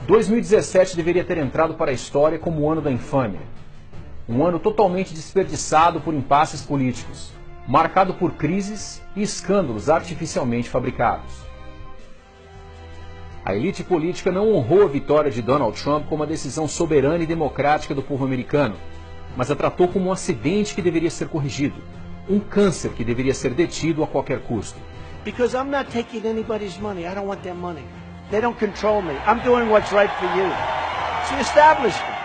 2017 deveria ter entrado para a história como o ano da infâmia. Um ano totalmente desperdiçado por impasses políticos, marcado por crises e escândalos artificialmente fabricados. A elite política não honrou a vitória de Donald Trump como uma decisão soberana e democrática do povo americano, mas a tratou como um acidente que deveria ser corrigido, um câncer que deveria ser detido a qualquer custo. Because I'm not taking anybody's money. I don't want their money. They don't control me. I'm doing what's right for you. It's the establishment.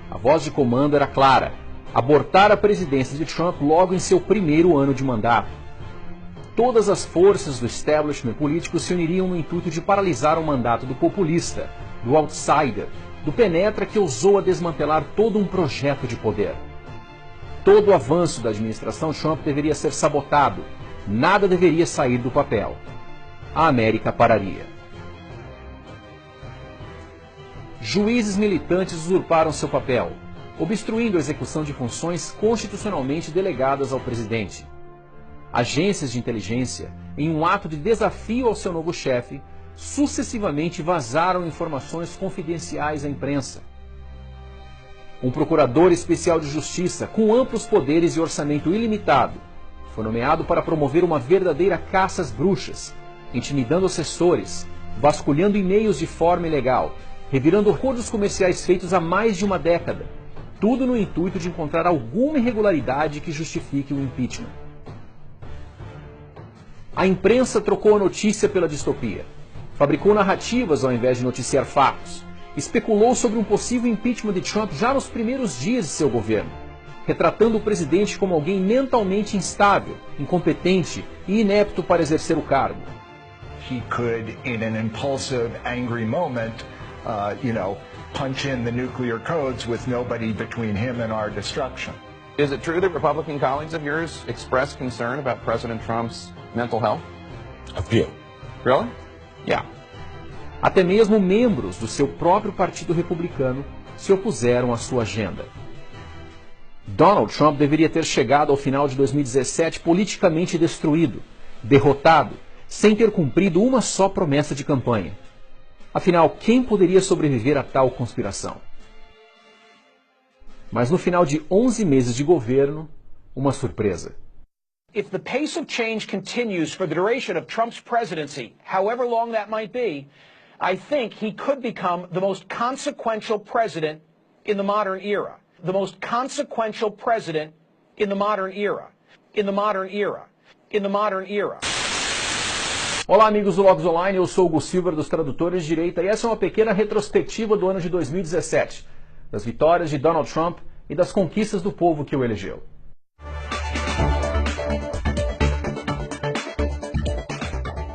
A voz de comando era clara: abortar a presidência de Trump logo em seu primeiro ano de mandato. Todas as forças do establishment político se uniriam no intuito de paralisar o mandato do populista, do outsider, do penetra que ousou a desmantelar todo um projeto de poder. Todo o avanço da administração Trump deveria ser sabotado. Nada deveria sair do papel. A América pararia. Juízes militantes usurparam seu papel, obstruindo a execução de funções constitucionalmente delegadas ao presidente. Agências de inteligência, em um ato de desafio ao seu novo chefe, sucessivamente vazaram informações confidenciais à imprensa. Um procurador especial de justiça, com amplos poderes e orçamento ilimitado, foi nomeado para promover uma verdadeira caça às bruxas, intimidando assessores, vasculhando e-mails de forma ilegal, revirando acordos comerciais feitos há mais de uma década, tudo no intuito de encontrar alguma irregularidade que justifique o impeachment. A imprensa trocou a notícia pela distopia, fabricou narrativas ao invés de noticiar fatos, especulou sobre um possível impeachment de Trump já nos primeiros dias de seu governo, retratando o presidente como alguém mentalmente instável, incompetente e inepto para exercer o cargo. He could, in an impulsive, angry moment, punch in the nuclear codes with nobody between him and our destruction. Is it true that Republican colleagues of yours expressed concern about President Trump's mental health? A few. Really? Yeah. Até mesmo membros do seu próprio partido republicano se opuseram à sua agenda. Donald Trump deveria ter chegado ao final de 2017 politicamente destruído, derrotado, sem ter cumprido uma só promessa de campanha. Afinal, quem poderia sobreviver a tal conspiração? Mas no final de 11 meses de governo, uma surpresa. If the pace of change continues for the duration of Trump's presidency, however long that might be, I think he could become the most consequential president in the modern era. The most consequential president in the modern era. In the modern era. In the modern era. Olá, amigos do Logos Online, eu sou o Gus Silver dos Tradutores de Direita e essa é uma pequena retrospectiva do ano de 2017, das vitórias de Donald Trump e das conquistas do povo que o elegeu.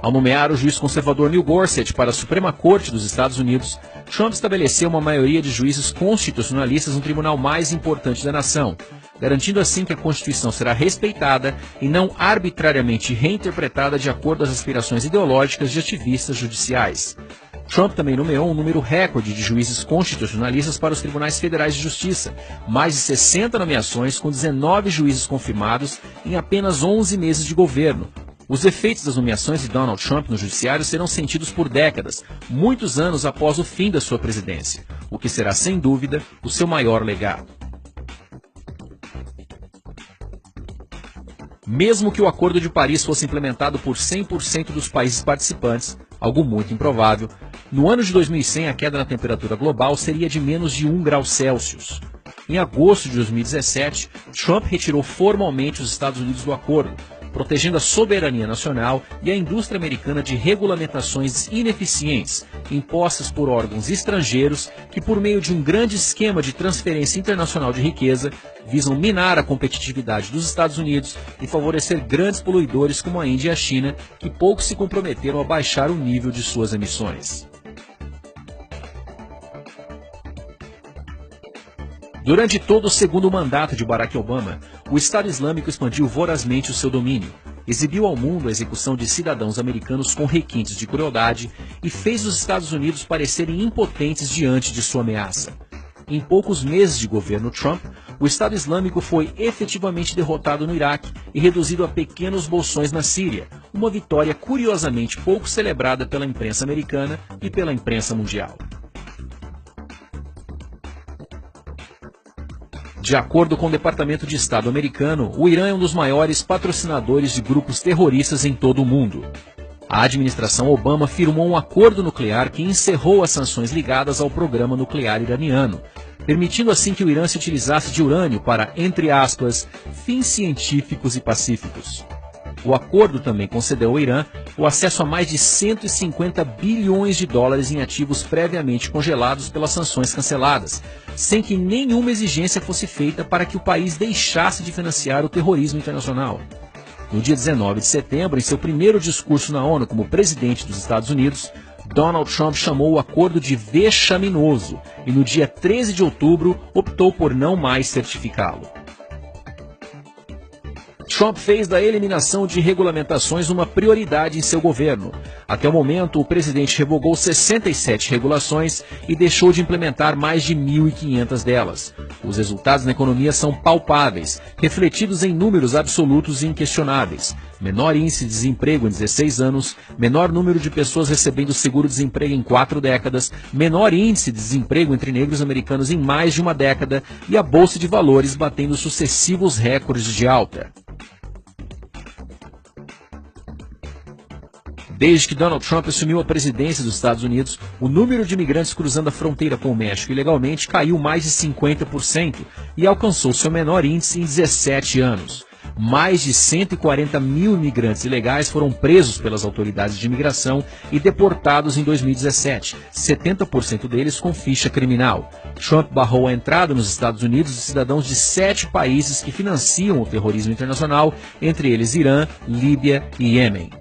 Ao nomear o juiz conservador Neil Gorsuch para a Suprema Corte dos Estados Unidos, Trump estabeleceu uma maioria de juízes constitucionalistas no tribunal mais importante da nação, garantindo assim que a Constituição será respeitada e não arbitrariamente reinterpretada de acordo às aspirações ideológicas de ativistas judiciais. Trump também nomeou um número recorde de juízes constitucionalistas para os tribunais federais de justiça, mais de 60 nomeações com 19 juízes confirmados em apenas 11 meses de governo. Os efeitos das nomeações de Donald Trump no judiciário serão sentidos por décadas, muitos anos após o fim da sua presidência, o que será, sem dúvida, o seu maior legado. Mesmo que o Acordo de Paris fosse implementado por 100% dos países participantes, algo muito improvável, no ano de 2100 a queda na temperatura global seria de menos de 1 grau Celsius. Em agosto de 2017, Trump retirou formalmente os Estados Unidos do acordo, protegendo a soberania nacional e a indústria americana de regulamentações ineficientes, impostas por órgãos estrangeiros que, por meio de um grande esquema de transferência internacional de riqueza, visam minar a competitividade dos Estados Unidos e favorecer grandes poluidores como a Índia e a China, que pouco se comprometeram a baixar o nível de suas emissões. Durante todo o segundo mandato de Barack Obama, o Estado Islâmico expandiu vorazmente o seu domínio, exibiu ao mundo a execução de cidadãos americanos com requintes de crueldade e fez os Estados Unidos parecerem impotentes diante de sua ameaça. Em poucos meses de governo Trump, o Estado Islâmico foi efetivamente derrotado no Iraque e reduzido a pequenos bolsões na Síria, uma vitória curiosamente pouco celebrada pela imprensa americana e pela imprensa mundial. De acordo com o Departamento de Estado americano, o Irã é um dos maiores patrocinadores de grupos terroristas em todo o mundo. A administração Obama firmou um acordo nuclear que encerrou as sanções ligadas ao programa nuclear iraniano, permitindo assim que o Irã se utilizasse de urânio para, entre aspas, fins científicos e pacíficos. O acordo também concedeu ao Irã o acesso a mais de 150 bilhões de dólares em ativos previamente congelados pelas sanções canceladas, sem que nenhuma exigência fosse feita para que o país deixasse de financiar o terrorismo internacional. No dia 19 de setembro, em seu primeiro discurso na ONU como presidente dos Estados Unidos, Donald Trump chamou o acordo de vexaminoso e no dia 13 de outubro optou por não mais certificá-lo. Trump fez da eliminação de regulamentações uma prioridade em seu governo. Até o momento, o presidente revogou 67 regulações e deixou de implementar mais de 1.500 delas. Os resultados na economia são palpáveis, refletidos em números absolutos e inquestionáveis. Menor índice de desemprego em 16 anos, menor número de pessoas recebendo seguro-desemprego em 4 décadas, menor índice de desemprego entre negros americanos em mais de uma década e a Bolsa de Valores batendo sucessivos recordes de alta. Desde que Donald Trump assumiu a presidência dos Estados Unidos, o número de imigrantes cruzando a fronteira com o México ilegalmente caiu mais de 50% e alcançou seu menor índice em 17 anos. Mais de 140 mil imigrantes ilegais foram presos pelas autoridades de imigração e deportados em 2017, 70% deles com ficha criminal. Trump barrou a entrada nos Estados Unidos de cidadãos de 7 países que financiam o terrorismo internacional, entre eles Irã, Líbia e Iêmen.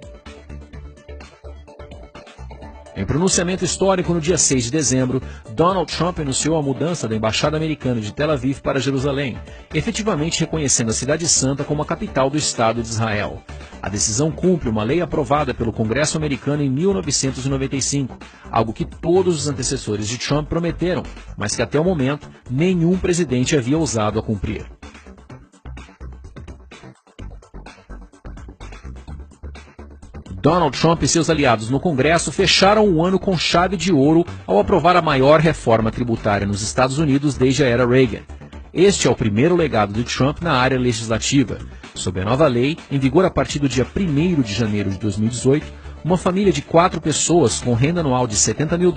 Em pronunciamento histórico no dia 6 de dezembro, Donald Trump anunciou a mudança da Embaixada Americana de Tel Aviv para Jerusalém, efetivamente reconhecendo a Cidade Santa como a capital do Estado de Israel. A decisão cumpre uma lei aprovada pelo Congresso americano em 1995, algo que todos os antecessores de Trump prometeram, mas que até o momento nenhum presidente havia ousado a cumprir. Donald Trump e seus aliados no Congresso fecharam o ano com chave de ouro ao aprovar a maior reforma tributária nos Estados Unidos desde a era Reagan. Este é o primeiro legado de Trump na área legislativa. Sob a nova lei, em vigor a partir do dia 1º de janeiro de 2018, uma família de 4 pessoas com renda anual de $70 mil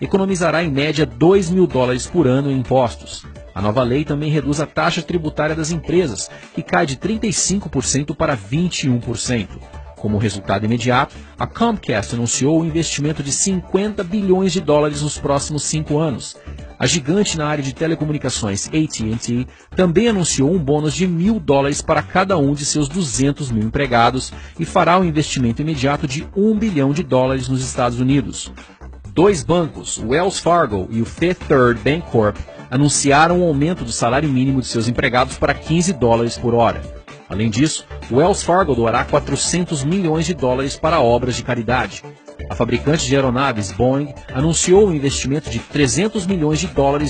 economizará em média $2 mil por ano em impostos. A nova lei também reduz a taxa tributária das empresas, que cai de 35% para 21%. Como resultado imediato, a Comcast anunciou o investimento de $50 bilhões nos próximos 5 anos. A gigante na área de telecomunicações AT&T também anunciou um bônus de $1.000 para cada um de seus 200 mil empregados e fará um investimento imediato de $1 bilhão nos Estados Unidos. 2 bancos, o Wells Fargo e o Fifth Third Bancorp, anunciaram um aumento do salário mínimo de seus empregados para $15 por hora. Além disso, o Wells Fargo doará $400 milhões para obras de caridade. A fabricante de aeronaves Boeing anunciou um investimento de $300 milhões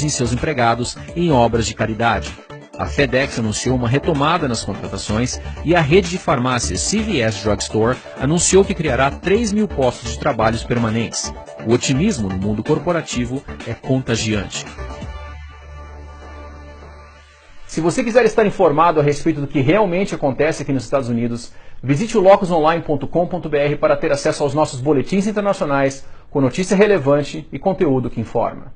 em seus empregados em obras de caridade. A FedEx anunciou uma retomada nas contratações e a rede de farmácias CVS Drugstore anunciou que criará 3 mil postos de trabalho permanentes. O otimismo no mundo corporativo é contagiante. Se você quiser estar informado a respeito do que realmente acontece aqui nos Estados Unidos, visite o locusonline.com.br para ter acesso aos nossos boletins internacionais com notícia relevante e conteúdo que informa.